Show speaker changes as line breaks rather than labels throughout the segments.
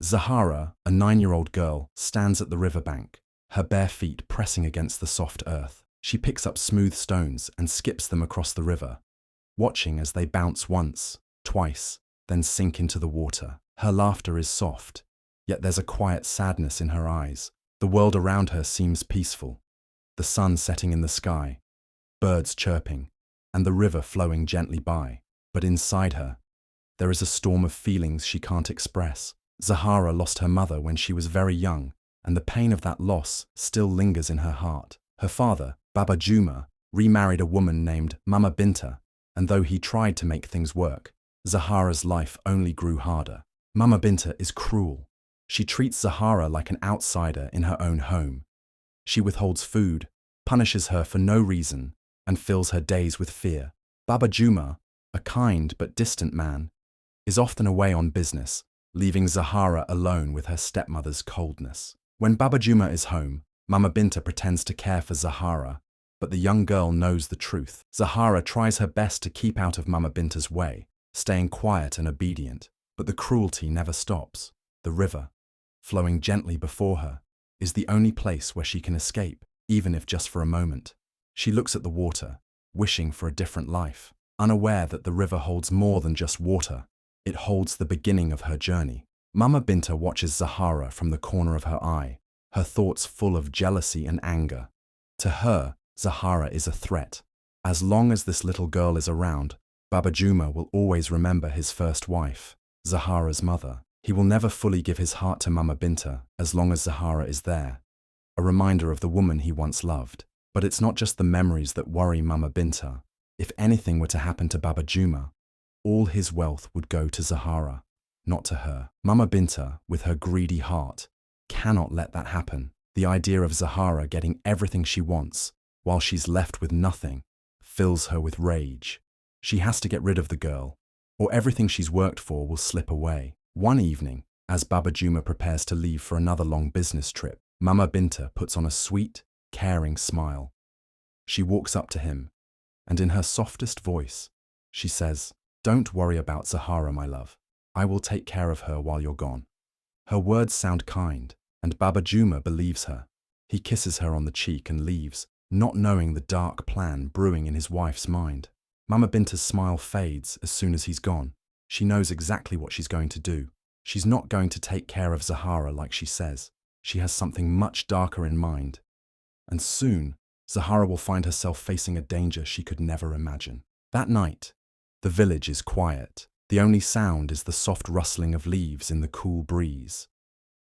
Zahara, a 9-year-old girl, stands at the riverbank, her bare feet pressing against the soft earth. She picks up smooth stones and skips them across the river, watching as they bounce once, twice, then sink into the water. Her laughter is soft, yet there's a quiet sadness in her eyes. The world around her seems peaceful, the sun setting in the sky, birds chirping, and the river flowing gently by. But inside her, there is a storm of feelings she can't express. Zahara lost her mother when she was very young, and the pain of that loss still lingers in her heart. Her father, Baba Juma, remarried a woman named Mama Binta, and though he tried to make things work, Zahara's life only grew harder. Mama Binta is cruel. She treats Zahara like an outsider in her own home. She withholds food, punishes her for no reason, and fills her days with fear. Baba Juma, a kind but distant man, is often away on business, leaving Zahara alone with her stepmother's coldness. When Baba Juma is home, Mama Binta pretends to care for Zahara, but the young girl knows the truth. Zahara tries her best to keep out of Mama Binta's way, staying quiet and obedient, but the cruelty never stops. The river, flowing gently before her, is the only place where she can escape, even if just for a moment. She looks at the water, wishing for a different life, unaware that the river holds more than just water. It holds the beginning of her journey. Mama Binta watches Zahara from the corner of her eye, her thoughts full of jealousy and anger. To her, Zahara is a threat. As long as this little girl is around, Baba Juma will always remember his first wife, Zahara's mother. He will never fully give his heart to Mama Binta as long as Zahara is there, a reminder of the woman he once loved. But it's not just the memories that worry Mama Binta. If anything were to happen to Baba Juma, all his wealth would go to Zahara, not to her. Mama Binta, with her greedy heart, cannot let that happen. The idea of Zahara getting everything she wants, while she's left with nothing, fills her with rage. She has to get rid of the girl, or everything she's worked for will slip away. One evening, as Baba Juma prepares to leave for another long business trip, Mama Binta puts on a sweet, caring smile. She walks up to him, and in her softest voice, she says, "Don't worry about Zahara, my love. I will take care of her while you're gone." Her words sound kind, and Baba Juma believes her. He kisses her on the cheek and leaves, not knowing the dark plan brewing in his wife's mind. Mama Binta's smile fades as soon as he's gone. She knows exactly what she's going to do. She's not going to take care of Zahara like she says. She has something much darker in mind. And soon, Zahara will find herself facing a danger she could never imagine. That night, the village is quiet. The only sound is the soft rustling of leaves in the cool breeze.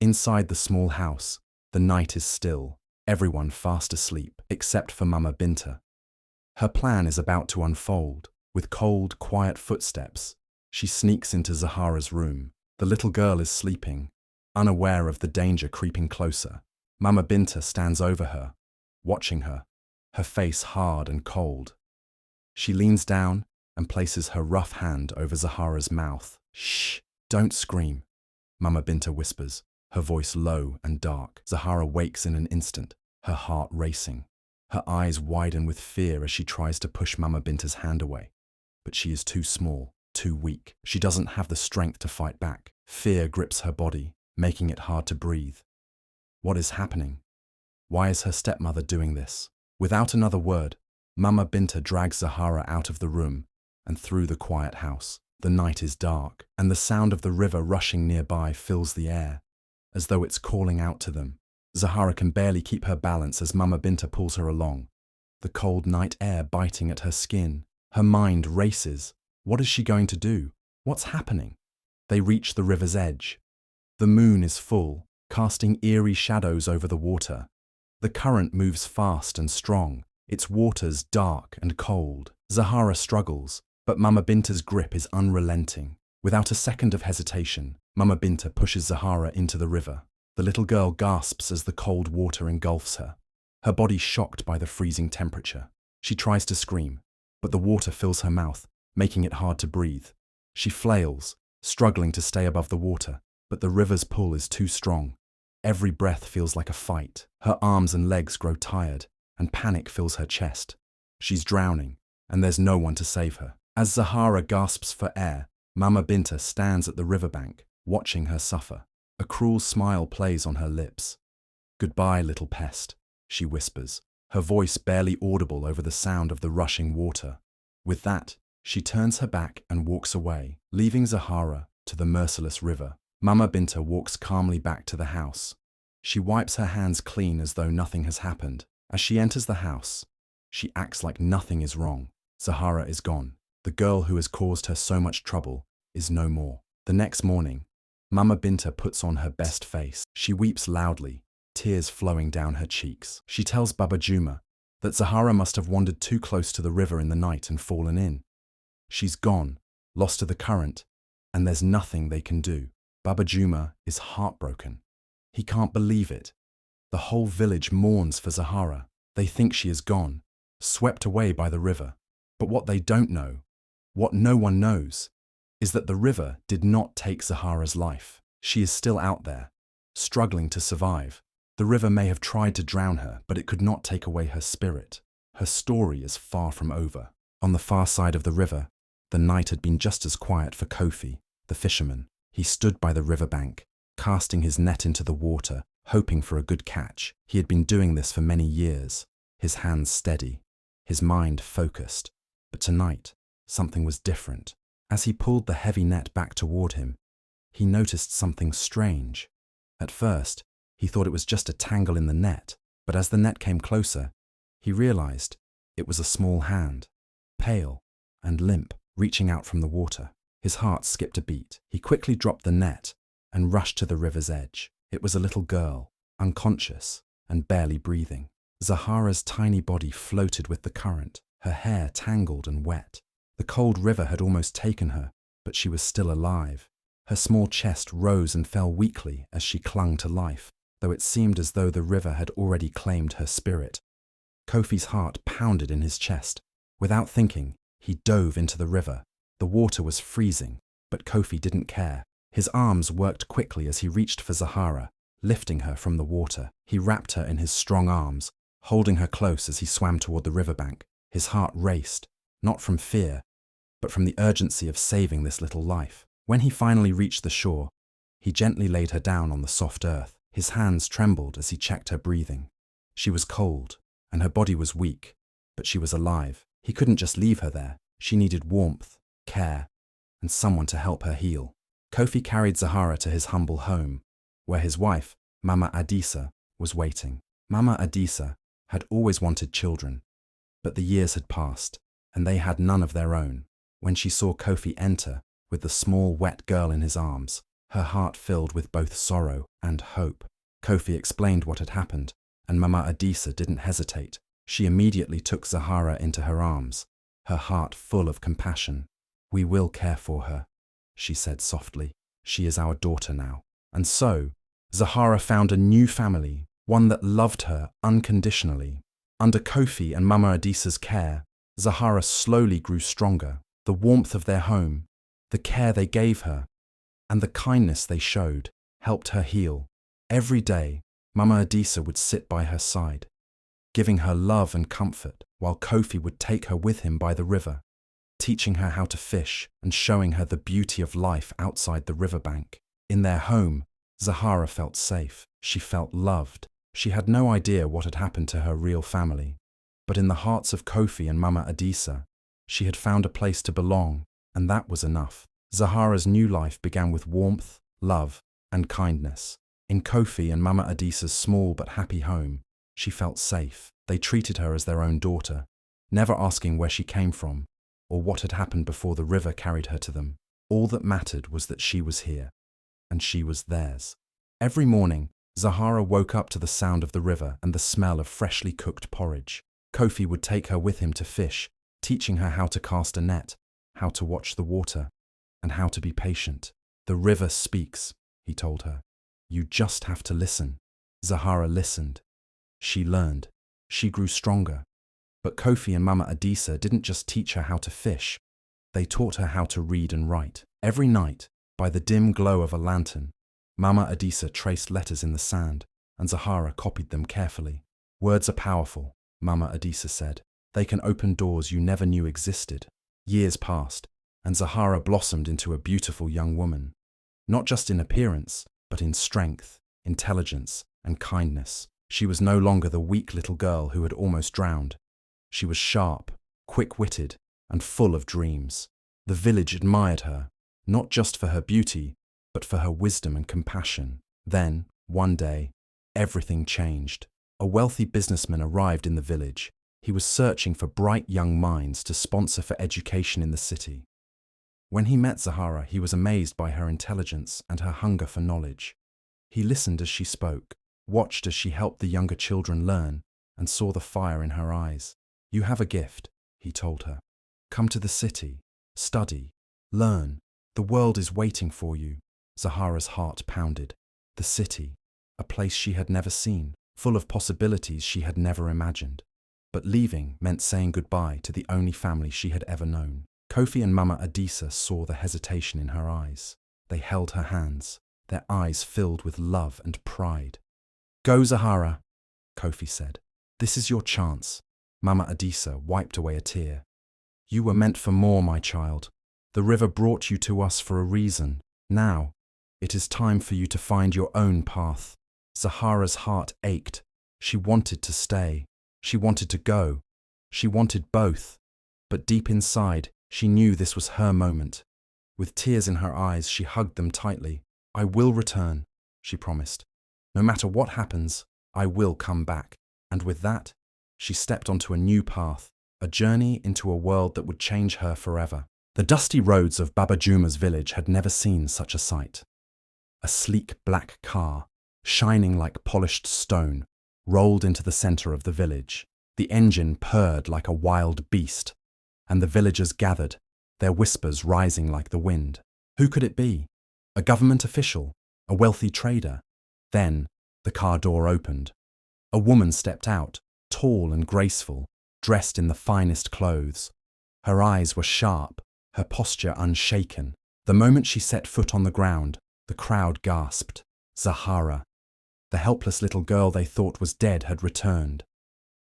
Inside the small house, the night is still, everyone fast asleep, except for Mama Binta. Her plan is about to unfold. With cold, quiet footsteps, she sneaks into Zahara's room. The little girl is sleeping, unaware of the danger creeping closer. Mama Binta stands over her, watching her, her face hard and cold. She leans down and places her rough hand over Zahara's mouth. "Shh, don't scream," Mama Binta whispers, her voice low and dark. Zahara wakes in an instant, her heart racing. Her eyes widen with fear as she tries to push Mama Binta's hand away. But she is too small, too weak. She doesn't have the strength to fight back. Fear grips her body, making it hard to breathe. What is happening? Why is her stepmother doing this? Without another word, Mama Binta drags Zahara out of the room and through the quiet house. The night is dark, and the sound of the river rushing nearby fills the air, as though it's calling out to them. Zahara can barely keep her balance as Mama Binta pulls her along, the cold night air biting at her skin. Her mind races. What is she going to do? What's happening? They reach the river's edge. The moon is full, casting eerie shadows over the water. The current moves fast and strong, its waters dark and cold. Zahara struggles, but Mama Binta's grip is unrelenting. Without a second of hesitation, Mama Binta pushes Zahara into the river. The little girl gasps as the cold water engulfs her, her body shocked by the freezing temperature. She tries to scream, but the water fills her mouth, making it hard to breathe. She flails, struggling to stay above the water, but the river's pull is too strong. Every breath feels like a fight. Her arms and legs grow tired, and panic fills her chest. She's drowning, and there's no one to save her. As Zahara gasps for air, Mama Binta stands at the riverbank, watching her suffer. A cruel smile plays on her lips. "Goodbye, little pest," she whispers, her voice barely audible over the sound of the rushing water. With that, she turns her back and walks away, leaving Zahara to the merciless river. Mama Binta walks calmly back to the house. She wipes her hands clean as though nothing has happened. As she enters the house, she acts like nothing is wrong. Zahara is gone. The girl who has caused her so much trouble is no more. The next morning, Mama Binta puts on her best face. She weeps loudly, tears flowing down her cheeks. She tells Baba Juma that Zahara must have wandered too close to the river in the night and fallen in. She's gone, lost to the current, and there's nothing they can do. Baba Juma is heartbroken. He can't believe it. The whole village mourns for Zahara. They think she is gone, swept away by the river. But what they don't know, what no one knows, is that the river did not take Zahara's life. She is still out there, struggling to survive. The river may have tried to drown her, but it could not take away her spirit. Her story is far from over. On the far side of the river, the night had been just as quiet for Kofi, the fisherman. He stood by the riverbank, casting his net into the water, hoping for a good catch. He had been doing this for many years, his hands steady, his mind focused. But tonight, something was different. As he pulled the heavy net back toward him, he noticed something strange. At first, he thought it was just a tangle in the net, but as the net came closer, he realized it was a small hand, pale and limp, reaching out from the water. His heart skipped a beat. He quickly dropped the net and rushed to the river's edge. It was a little girl, unconscious and barely breathing. Zahara's tiny body floated with the current, her hair tangled and wet. The cold river had almost taken her, but she was still alive. Her small chest rose and fell weakly as she clung to life, though it seemed as though the river had already claimed her spirit. Kofi's heart pounded in his chest. Without thinking, he dove into the river. The water was freezing, but Kofi didn't care. His arms worked quickly as he reached for Zahara, lifting her from the water. He wrapped her in his strong arms, holding her close as he swam toward the riverbank. His heart raced, not from fear, but from the urgency of saving this little life. When he finally reached the shore, he gently laid her down on the soft earth. His hands trembled as he checked her breathing. She was cold, and her body was weak, but she was alive. He couldn't just leave her there. She needed warmth, care, and someone to help her heal. Kofi carried Zahara to his humble home, where his wife, Mama Adisa, was waiting. Mama Adisa had always wanted children, but the years had passed, and they had none of their own. When she saw Kofi enter with the small, wet girl in his arms, her heart filled with both sorrow and hope. Kofi explained what had happened, and Mama Adisa didn't hesitate. She immediately took Zahara into her arms, her heart full of compassion. "We will care for her," she said softly. "She is our daughter now." And so, Zahara found a new family, one that loved her unconditionally. Under Kofi and Mama Adisa's care, Zahara slowly grew stronger. The warmth of their home, the care they gave her, and the kindness they showed helped her heal. Every day, Mama Adisa would sit by her side, giving her love and comfort, while Kofi would take her with him by the river, teaching her how to fish and showing her the beauty of life outside the riverbank. In their home, Zahara felt safe. She felt loved. She had no idea what had happened to her real family, but in the hearts of Kofi and Mama Adisa, she had found a place to belong, and that was enough. Zahara's new life began with warmth, love, and kindness. In Kofi and Mama Adisa's small but happy home, she felt safe. They treated her as their own daughter, never asking where she came from or what had happened before the river carried her to them. All that mattered was that she was here, and she was theirs. Every morning, Zahara woke up to the sound of the river and the smell of freshly cooked porridge. Kofi would take her with him to fish, teaching her how to cast a net, how to watch the water, and how to be patient. "The river speaks," he told her. "You just have to listen." Zahara listened. She learned. She grew stronger. But Kofi and Mama Adisa didn't just teach her how to fish. They taught her how to read and write. Every night, by the dim glow of a lantern, Mama Adisa traced letters in the sand, and Zahara copied them carefully. "Words are powerful," Mama Adisa said. "They can open doors you never knew existed." Years passed, and Zahara blossomed into a beautiful young woman. Not just in appearance, but in strength, intelligence, and kindness. She was no longer the weak little girl who had almost drowned. She was sharp, quick-witted, and full of dreams. The village admired her, not just for her beauty, but for her wisdom and compassion. Then, one day, everything changed. A wealthy businessman arrived in the village. He was searching for bright young minds to sponsor for education in the city. When he met Zahara, he was amazed by her intelligence and her hunger for knowledge. He listened as she spoke, watched as she helped the younger children learn, and saw the fire in her eyes. "You have a gift," he told her. "Come to the city, study, learn. The world is waiting for you." Zahara's heart pounded. The city, a place she had never seen, full of possibilities she had never imagined. But leaving meant saying goodbye to the only family she had ever known. Kofi and Mama Adisa saw the hesitation in her eyes. They held her hands, their eyes filled with love and pride. "Go, Zahara," Kofi said. "This is your chance." Mama Adisa wiped away a tear. "You were meant for more, my child. The river brought you to us for a reason. Now, it is time for you to find your own path." Zahara's heart ached. She wanted to stay. She wanted to go. She wanted both. But deep inside, she knew this was her moment. With tears in her eyes, she hugged them tightly. "I will return," she promised. "No matter what happens, I will come back." And with that, she stepped onto a new path, a journey into a world that would change her forever. The dusty roads of Baba Juma's village had never seen such a sight. A sleek black car, shining like polished stone, rolled into the center of the village. The engine purred like a wild beast, and the villagers gathered, their whispers rising like the wind. Who could it be? A government official? A wealthy trader? Then, the car door opened. A woman stepped out, tall and graceful, dressed in the finest clothes. Her eyes were sharp, her posture unshaken. The moment she set foot on the ground, the crowd gasped. Zahara, the helpless little girl they thought was dead, had returned.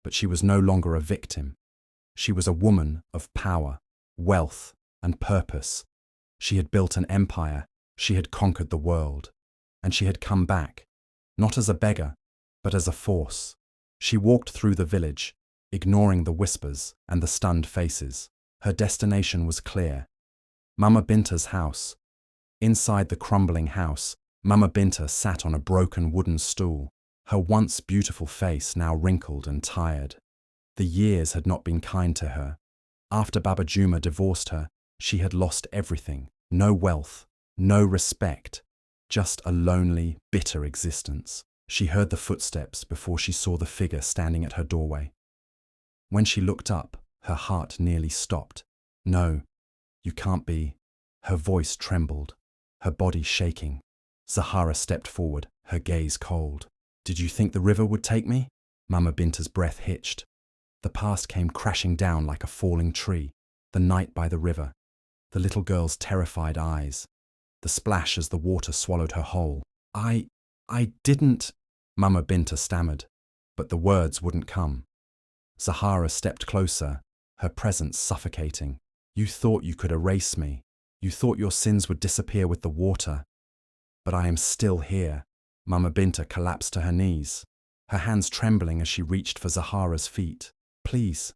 But she was no longer a victim. She was a woman of power, wealth, and purpose. She had built an empire, she had conquered the world, and she had come back, not as a beggar, but as a force. She walked through the village, ignoring the whispers and the stunned faces. Her destination was clear. Mama Binta's house. Inside the crumbling house, Mama Binta sat on a broken wooden stool, her once beautiful face now wrinkled and tired. The years had not been kind to her. After Baba Juma divorced her, she had lost everything. No wealth, no respect, just a lonely, bitter existence. She heard the footsteps before she saw the figure standing at her doorway. When she looked up, her heart nearly stopped. "No, you can't be." Her voice trembled, her body shaking. Zahara stepped forward, her gaze cold. "Did you think the river would take me?" Mama Binta's breath hitched. The past came crashing down like a falling tree. The night by the river, the little girl's terrified eyes, the splash as the water swallowed her whole. I didn't," Mama Binta stammered, but the words wouldn't come. Zahara stepped closer, her presence suffocating. "You thought you could erase me. You thought your sins would disappear with the water. But I am still here." Mama Binta collapsed to her knees, her hands trembling as she reached for Zahara's feet. "Please,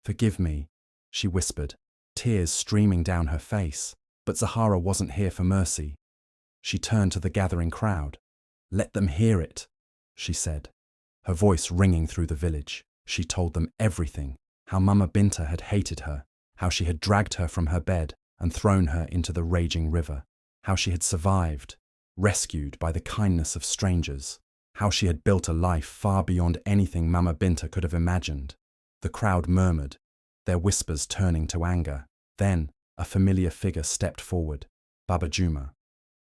forgive me," she whispered, tears streaming down her face. But Zahara wasn't here for mercy. She turned to the gathering crowd. "Let them hear it," she said, her voice ringing through the village. She told them everything, how Mama Binta had hated her, how she had dragged her from her bed and thrown her into the raging river, how she had survived, rescued by the kindness of strangers, how she had built a life far beyond anything Mama Binta could have imagined. The crowd murmured, their whispers turning to anger. Then a familiar figure stepped forward, Baba Juma.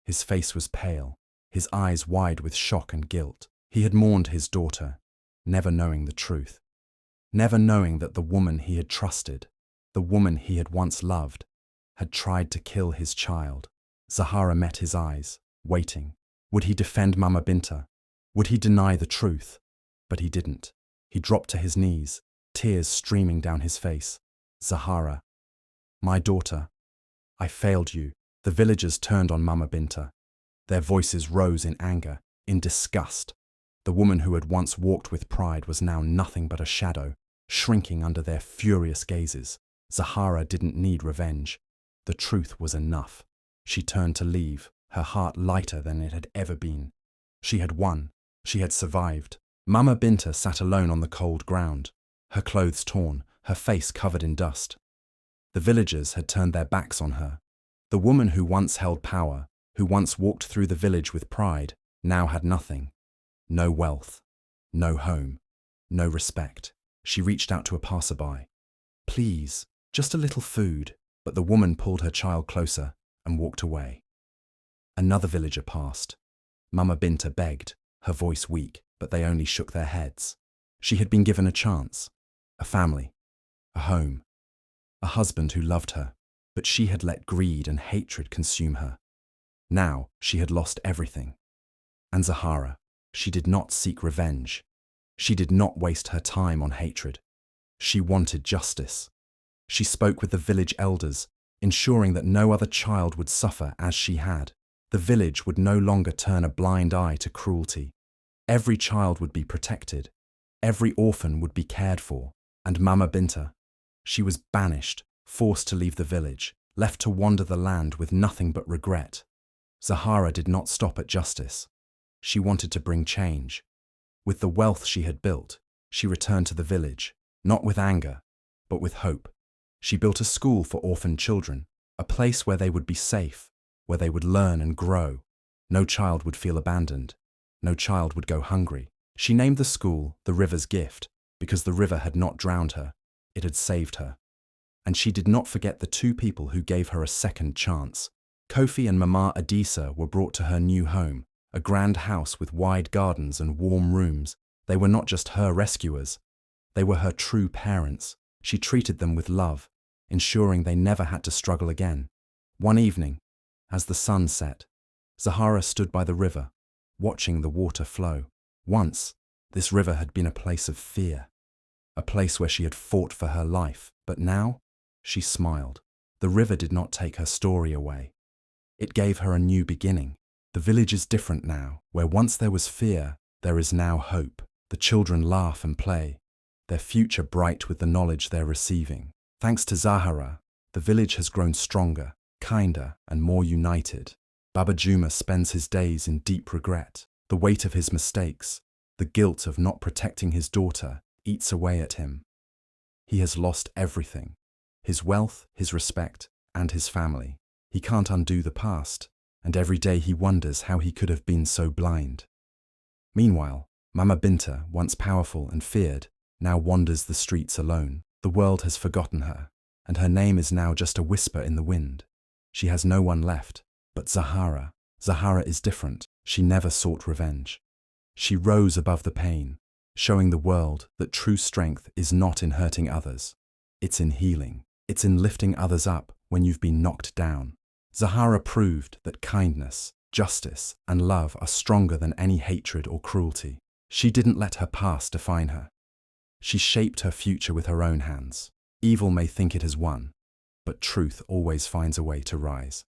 His face was pale, his eyes wide with shock and guilt. He had mourned his daughter, never knowing the truth, never knowing that the woman he had trusted, the woman he had once loved, had tried to kill his child. Zahara met his eyes, waiting. Would he defend Mama Binta? Would he deny the truth? But he didn't. He dropped to his knees, tears streaming down his face. "Zahara, my daughter, I failed you." The villagers turned on Mama Binta. Their voices rose in anger, in disgust. The woman who had once walked with pride was now nothing but a shadow, shrinking under their furious gazes. Zahara didn't need revenge. The truth was enough. She turned to leave, her heart lighter than it had ever been. She had won. She had survived. Mama Binta sat alone on the cold ground, her clothes torn, her face covered in dust. The villagers had turned their backs on her. The woman who once held power, who once walked through the village with pride, now had nothing. No wealth, no home, no respect. She reached out to a passerby. "Please, just a little food," but the woman pulled her child closer and walked away. Another villager passed. Mama Binta begged, her voice weak, but they only shook their heads. She had been given a chance, a family, a home, a husband who loved her, but she had let greed and hatred consume her. Now she had lost everything. And Zahara, she did not seek revenge. She did not waste her time on hatred. She wanted justice. She spoke with the village elders, ensuring that no other child would suffer as she had. The village would no longer turn a blind eye to cruelty. Every child would be protected. Every orphan would be cared for. And Mama Binta, she was banished, forced to leave the village, left to wander the land with nothing but regret. Zahara did not stop at justice. She wanted to bring change. With the wealth she had built, she returned to the village, not with anger, but with hope. She built a school for orphaned children, a place where they would be safe, where they would learn and grow. No child would feel abandoned. No child would go hungry. She named the school the River's Gift, because the river had not drowned her, it had saved her. And she did not forget the two people who gave her a second chance. Kofi and Mama Adisa were brought to her new home, a grand house with wide gardens and warm rooms. They were not just her rescuers. They were her true parents. She treated them with love, ensuring they never had to struggle again. One evening, as the sun set, Zahara stood by the river, watching the water flow. Once, this river had been a place of fear, a place where she had fought for her life, but now, she smiled. The river did not take her story away. It gave her a new beginning. The village is different now. Where once there was fear, there is now hope. The children laugh and play, their future bright with the knowledge they're receiving. Thanks to Zahara, the village has grown stronger, kinder, and more united. Baba Juma spends his days in deep regret. The weight of his mistakes, the guilt of not protecting his daughter, eats away at him. He has lost everything: his wealth, his respect, and his family. He can't undo the past, and every day he wonders how he could have been so blind. Meanwhile, Mama Binta, once powerful and feared, now wanders the streets alone. The world has forgotten her, and her name is now just a whisper in the wind. She has no one left. But Zahara. Zahara is different. She never sought revenge. She rose above the pain, showing the world that true strength is not in hurting others. It's in healing. It's in lifting others up when you've been knocked down. Zahara proved that kindness, justice, and love are stronger than any hatred or cruelty. She didn't let her past define her. She shaped her future with her own hands. Evil may think it has won, but truth always finds a way to rise.